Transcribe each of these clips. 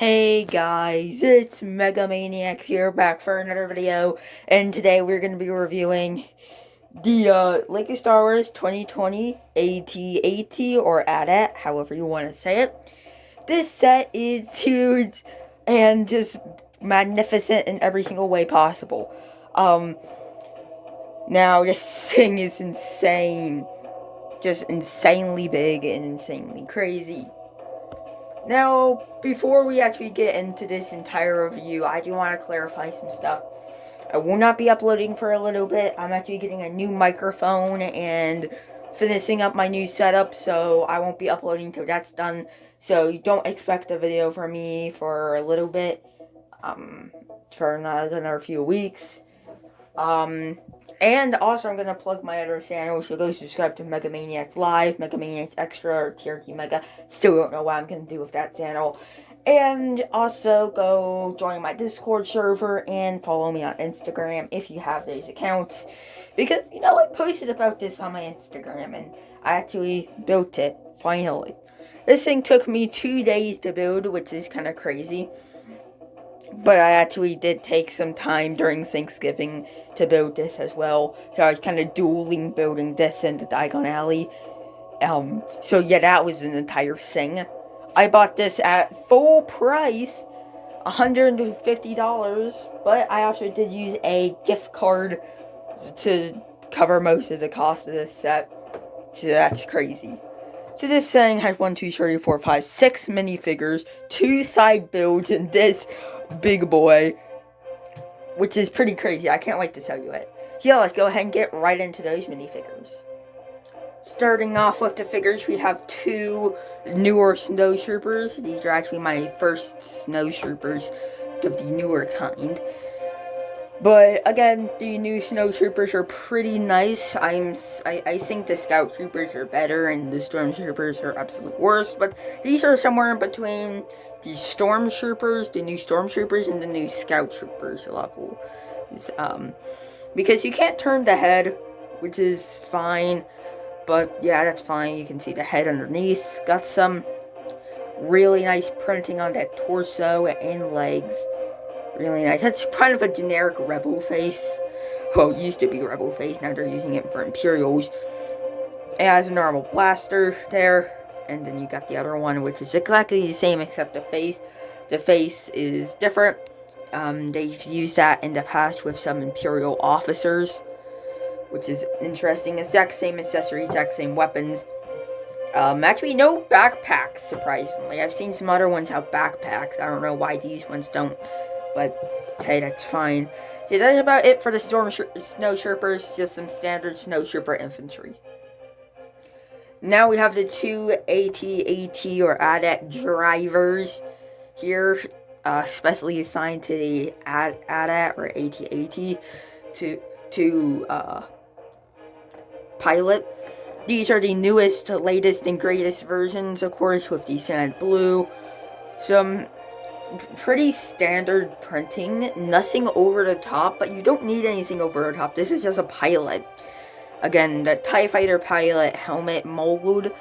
Hey guys, it's Mega Maniac here, back for another video, and today we're going to be reviewing the Lego Star Wars 2020 AT-AT, or AT-AT, however you want to say it. This set is huge and just magnificent in every single way possible. Now this thing is insane, just insanely big and insanely crazy. Now, before we actually get into this entire review, I do want to clarify some stuff. I will not be uploading for a little bit. I'm actually getting a new microphone and finishing up my new setup, so I won't be uploading till that's done. So you don't expect a video from me for a little bit, for another few weeks. And also I'm gonna plug my other channel, so go subscribe to Mega Maniacs Live, Mega Maniacs Extra, or TRT Mega. Still don't know what I'm gonna do with that channel. And also go join my Discord server and follow me on Instagram if you have those accounts. Because, I posted about this on my Instagram and I actually built it, finally. This thing took me 2 days to build, which is kind of crazy. But I actually did take some time during Thanksgiving to build this as well. So I was kind of dueling building this and the Diagon Alley. So yeah, that was an entire thing. I bought this at full price, $150. But I also did use a gift card to cover most of the cost of this set. So that's crazy. So this thing has 1, 2, 3, 4, 5, 6 minifigures, 2 side builds, and this big boy, which is pretty crazy. I can't wait to tell you it. Yeah, let's go ahead and get right into those minifigures. Starting off with the figures, we have 2 newer snow troopers. These are actually my first snow troopers of the newer kind. But again, the new snow troopers are pretty nice. I think the scout troopers are better and the storm troopers are absolute worst. But these are somewhere in between the stormtroopers, the new stormtroopers, and the new scout troopers level. Because you can't turn the head, which is fine. But yeah, that's fine. You can see the head underneath. Got some really nice printing on that torso and legs. Really nice. That's kind of a generic rebel face. Well, it used to be rebel face. Now they're using it for Imperials. It has a normal blaster there. And then you got the other one, which is exactly the same except the face. The face is different. They've used that in the past with some Imperial officers, which is interesting. Exact same accessories, exact same weapons. Actually, no backpacks, surprisingly. I've seen some other ones have backpacks. I don't know why these ones don't. But, hey, that's fine. So that's about it for the snow troopers. Just some standard snow trooper infantry. Now we have the 2 AT-AT or AT-AT drivers here, specially assigned to the AT-AT or AT-AT to pilot. These are the newest, latest, and greatest versions, of course, with the sand blue. Some pretty standard printing, nothing over the top, but you don't need anything over the top. This is just a pilot. Again, the TIE Fighter pilot helmet mold,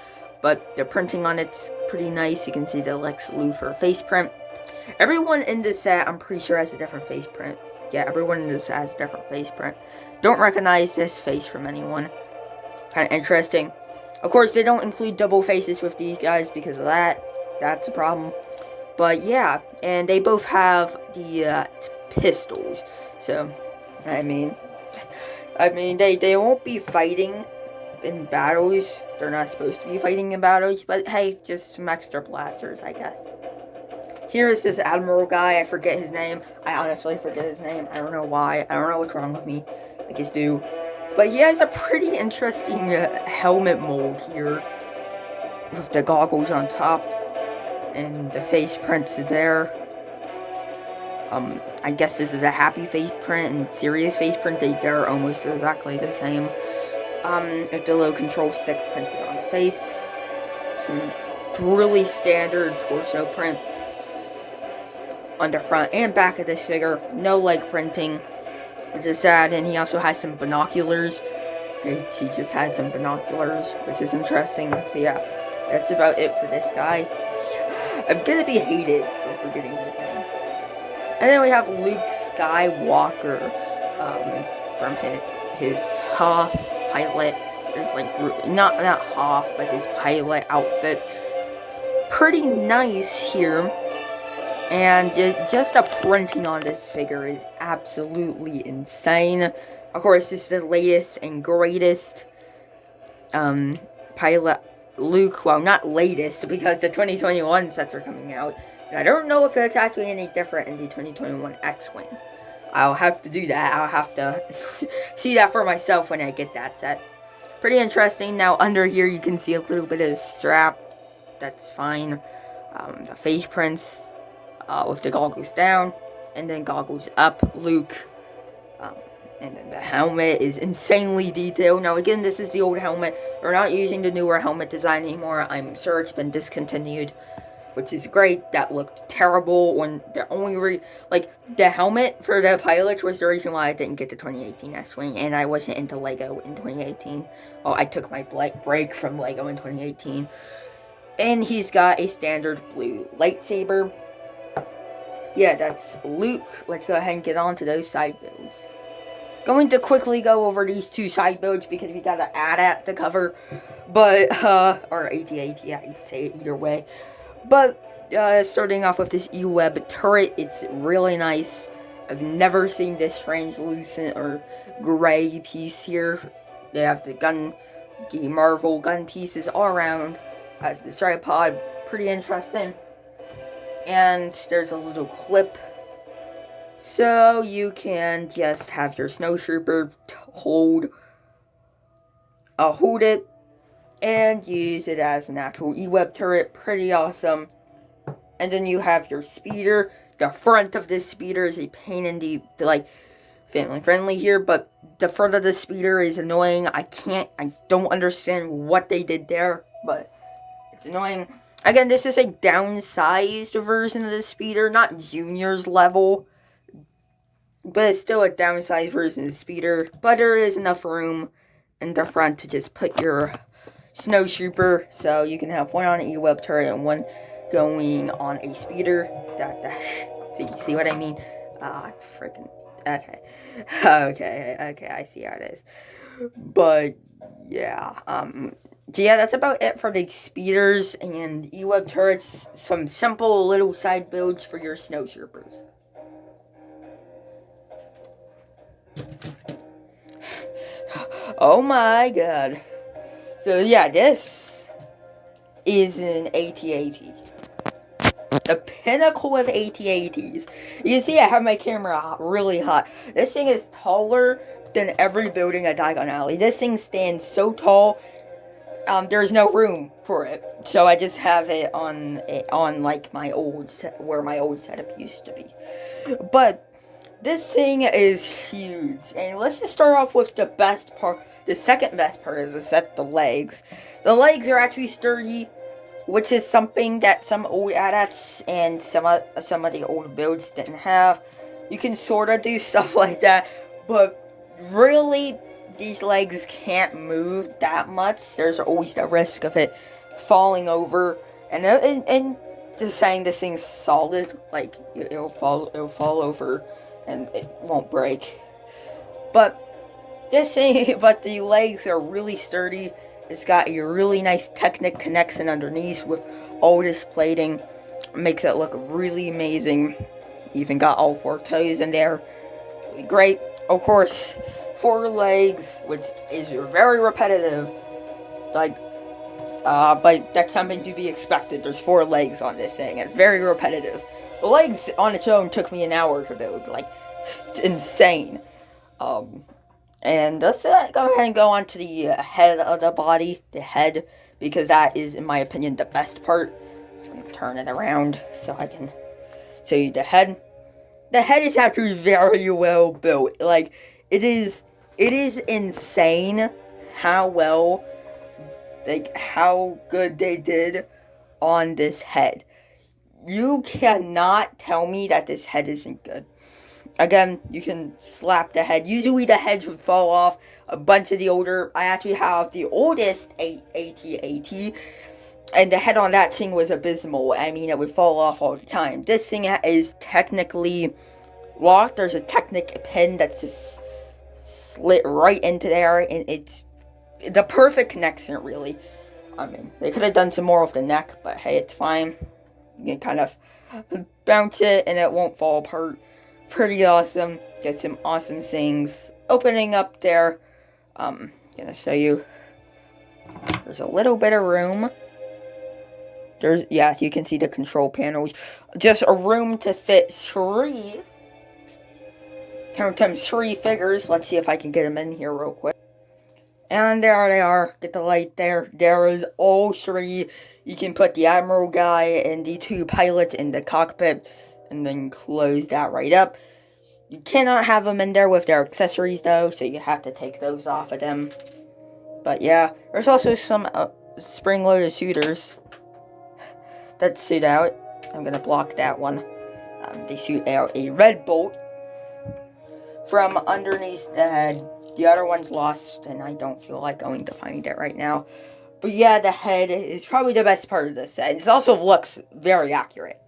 but the printing on it's pretty nice. You can see the Lex Luthor face print. Everyone in this set, I'm pretty sure, has a different face print. Yeah, everyone in this set has a different face print. Don't recognize this face from anyone. Kind of interesting. Of course, they don't include double faces with these guys because of that. That's a problem. But yeah, and they both have the pistols. So, I mean, they won't be fighting in battles. They're not supposed to be fighting in battles. But hey, just some extra blasters, I guess. Here is this Admiral guy. I forget his name. I honestly forget his name. I don't know why. I don't know what's wrong with me. I just do. But he has a pretty interesting helmet mold here, with the goggles on top. And the face prints there. I guess this is a happy face print and serious face print. They're almost exactly the same. With the low control stick printed on the face. Some really standard torso print on the front and back of this figure. No leg printing, which is sad. And he also has some binoculars. He just has some binoculars, which is interesting. So yeah, that's about it for this guy. I'm gonna be hated for getting this one. And then we have Luke Skywalker from his Hoth pilot. There's like not Hoth, but his pilot outfit. Pretty nice here. And just the printing on this figure is absolutely insane. Of course, this is the latest and greatest pilot Luke. Well, not latest, because the 2021 sets are coming out. And I don't know if it's actually any different in the 2021 X-Wing. I'll have to do that. I'll have to see that for myself when I get that set. Pretty interesting. Now, under here, you can see a little bit of the strap. That's fine. The face prints. With the goggles down, and then goggles up, Luke, and then the helmet is insanely detailed. Now again, this is the old helmet. We're not using the newer helmet design anymore. I'm sure it's been discontinued, which is great. That looked terrible when the only the helmet for the pilot was the reason why I didn't get the 2018 X-Wing, and I wasn't into Lego in 2018. Oh, I took my break from Lego in 2018. And he's got a standard blue lightsaber. Yeah, that's Luke. Let's go ahead and get on to those side builds. Going to quickly go over these two side builds because we got an AT-AT to cover. But, or AT-AT, yeah, you say it either way. But, starting off with this E-Web turret, it's really nice. I've never seen this translucent or gray piece here. They have the Marvel gun pieces all around. Has the tripod, pretty interesting. And there's a little clip, so you can just have your snowtrooper hold it and use it as an actual E-Web turret. Pretty awesome. And then you have your speeder. The front of this speeder is a pain in the family friendly here, but the front of the speeder is annoying. I don't understand what they did there, but it's annoying. Again, this is a downsized version of the speeder, not Junior's level, but it's still a downsized version of the speeder. But there is enough room in the front to just put your snowtrooper, so you can have one on an E-Web turret and one going on a speeder. See what I mean? Freaking okay, I see how it is. But yeah, so yeah, that's about it for the speeders and E-Web turrets. Some simple little side builds for your snowtroopers. Oh my god. So yeah, this is an AT-AT. The pinnacle of AT-ATs. You can see I have my camera really hot. This thing is taller than every building at Diagon Alley. This thing stands so tall. There's no room for it, so I just have it on like my old set, where my old setup used to be. But this thing is huge, and let's just start off with the best part. The second best part is the legs. The legs are actually sturdy, which is something that some old AT-ATs and some of the old builds didn't have. You can sort of do stuff like that, but really, these legs can't move that much. There's always the risk of it falling over, and just saying this thing's solid, like it'll fall over, and it won't break. But the legs are really sturdy. It's got a really nice Technic connection underneath with all this plating. It makes it look really amazing. Even got all 4 toes in there. Really great. Of course, 4 legs, which is very repetitive. But that's something to be expected. There's 4 legs on this thing, and very repetitive. The legs on its own took me an hour to build. It's insane. And let's go ahead and go on to the head of the body, the head, because that is, in my opinion, the best part. Just gonna turn it around so I can show you the head. The head is actually very well built. It is insane how good they did on this head. You cannot tell me that this head isn't good. Again, you can slap the head. Usually the heads would fall off. A bunch of the older... I actually have the oldest AT-AT. And the head on that thing was abysmal. I mean, it would fall off all the time. This thing is technically locked. There's a Technic pin that's just slit right into there, and it's the perfect connection, really. I mean, they could have done some more with the neck, but hey, it's fine. You can kind of bounce it, and it won't fall apart. Pretty awesome. Get some awesome things opening up there. Gonna show you. There's a little bit of room. You can see the control panels. Just a room to fit 3. Count times 3 figures. Let's see if I can get them in here real quick. And there they are. Get the light there. There is all 3. You can put the Admiral guy and the 2 pilots in the cockpit. And then close that right up. You cannot have them in there with their accessories though. So you have to take those off of them. But yeah. There's also some spring-loaded shooters that shoot out. I'm gonna block that one. They shoot out a red bolt from underneath the head. The other one's lost, and I don't feel like going to find it right now. But yeah, the head is probably the best part of the set. It also looks very accurate.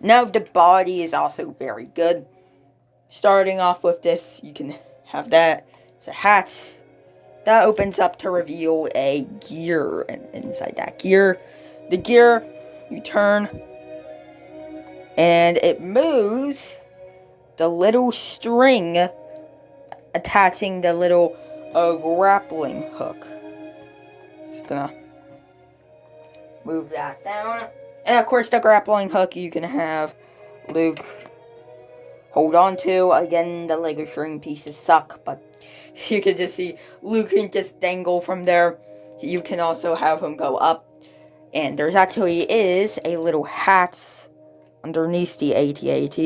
Now the body is also very good. Starting off with this, you can have that. It's a hat. That opens up to reveal a gear, and inside that gear, the gear, you turn, and it moves the little string attaching the little grappling hook. Just gonna move that down. And of course the grappling hook you can have Luke hold on to. Again, the Lego string pieces suck, but you can just see Luke can just dangle from there. You can also have him go up. And there's actually is a little hat underneath the AT-AT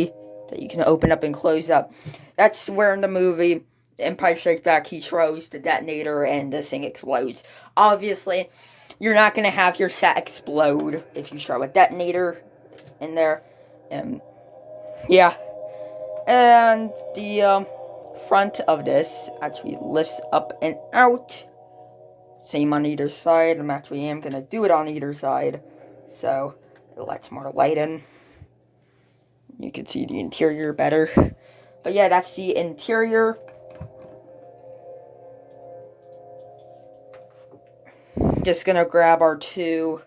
that you can open up and close up. That's where in the movie Empire Strikes Back he throws the detonator and this thing explodes. Obviously, you're not going to have your set explode if you throw a detonator in there. Yeah. And the front of this actually lifts up and out. Same on either side. I am going to do it on either side, so it lets more light in. You can see the interior better. But yeah, that's the interior. Just going to grab our 2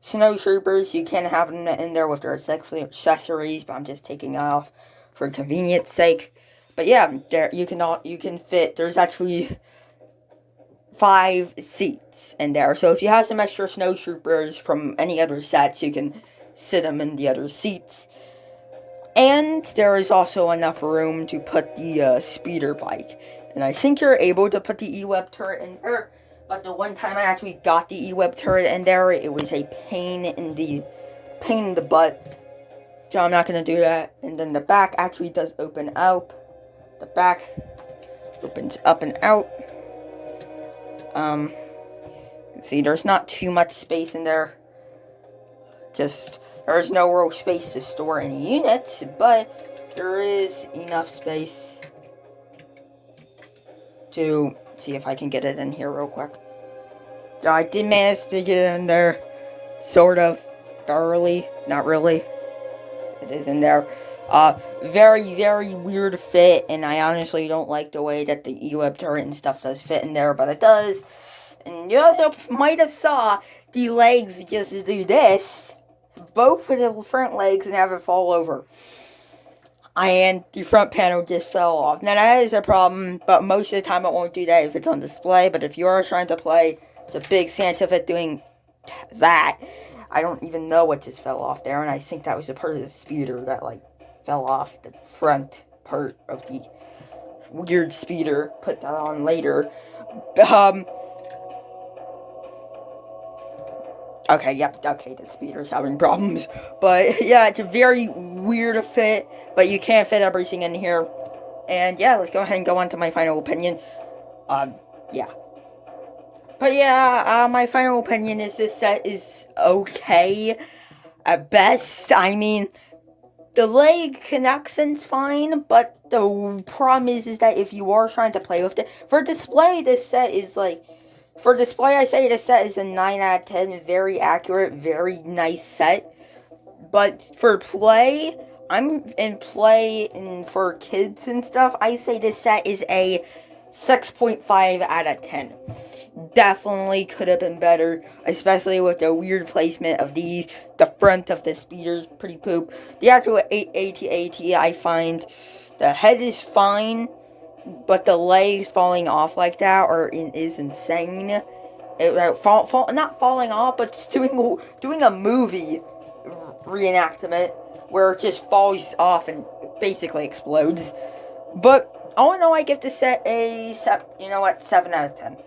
snowtroopers. You can have them in there with their accessories, but I'm just taking off for convenience sake. But yeah, there you can fit. There's actually 5 seats in there. So if you have some extra snowtroopers from any other sets, you can sit them in the other seats. And there is also enough room to put the speeder bike. And I think you're able to put the E-Web turret in there. But the one time I actually got the E-Web turret in there, it was a pain in the butt. So I'm not going to do that. And then the back actually does open up. The back opens up and out. See, there's not too much space in there. There's no real space to store any units, but there is enough space to see if I can get it in here real quick. So I did manage to get it in there, sort of, barely, not really. It is in there. Very, very weird fit, and I honestly don't like the way that the E-Web turret and stuff does fit in there, but it does. And you also might have saw the legs just do this, both of the front legs, and have it fall over. And the front panel just fell off. Now that is a problem, but most of the time it won't do that if it's on display, but if you are trying to play, there's a big chance of it doing that. I don't even know what just fell off there, and I think that was a part of the speeder that, fell off the front part of the weird speeder. Put that on later. Okay, the speeder's having problems. But, yeah, it's a very weird fit, but you can't fit everything in here. And, yeah, let's go ahead and go on to my final opinion. Yeah. But, yeah, my final opinion is this set is okay at best. I mean, the leg connection's fine, but the problem is that if you are trying to play with it, for display, this set is, For display, I say the set is a 9 out of 10. Very accurate, very nice set. But for play, I'm in play and for kids and stuff, I say this set is a 6.5 out of 10. Definitely could have been better, especially with the weird placement of these. The front of the speeder's pretty poop. The actual AT-AT, I find the head is fine, but the legs falling off like that is insane. Not falling off, but just doing a movie reenactment where it just falls off and basically explodes. But all in all, I give this set a 7 out of 10.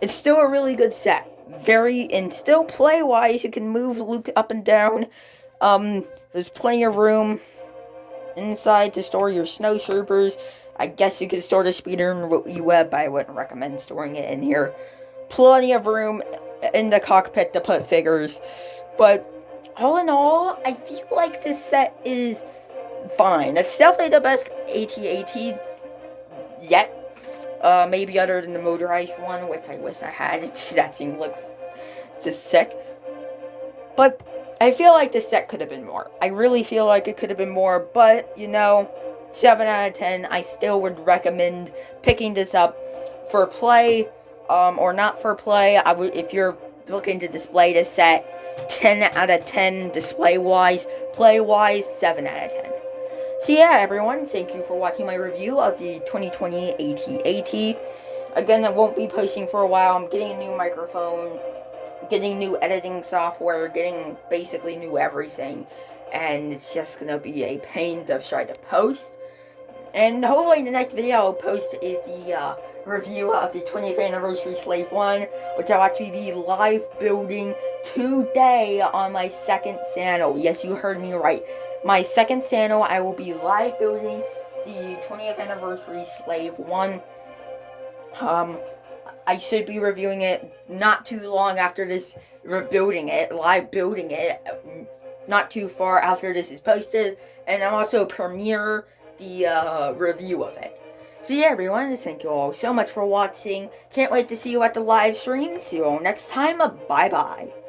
It's still a really good set. And still play-wise, you can move Luke up and down. There's plenty of room inside to store your snowtroopers. I guess you could store the speeder in web, but I wouldn't recommend storing it in here. Plenty of room in the cockpit to put figures. But all in all, I feel like this set is fine. It's definitely the best AT-AT yet. Maybe other than the motorized one, which I wish I had. That thing looks just sick. But I feel like this set could have been more. I really feel like it could have been more, but, 7 out of 10, I still would recommend picking this up for play, or not for play. If you're looking to display this set, 10 out of 10 display-wise, play-wise, 7 out of 10. So yeah, everyone, thank you for watching my review of the 2020 AT-AT. Again, I won't be posting for a while. I'm getting a new microphone, getting new editing software, getting basically new everything. And it's just going to be a pain to try to post. And hopefully the next video I'll post is the review of the 20th Anniversary Slave 1, which I'll actually be live building today on my second channel. Yes, you heard me right. My second channel, I will be live building the 20th Anniversary Slave 1. I should be reviewing it not too long after this, live building it, not too far after this is posted, and I'll also premiere the review of it. So yeah, everyone, thank you all so much for watching. Can't wait to see you at the live stream. See you all next time. Bye-bye.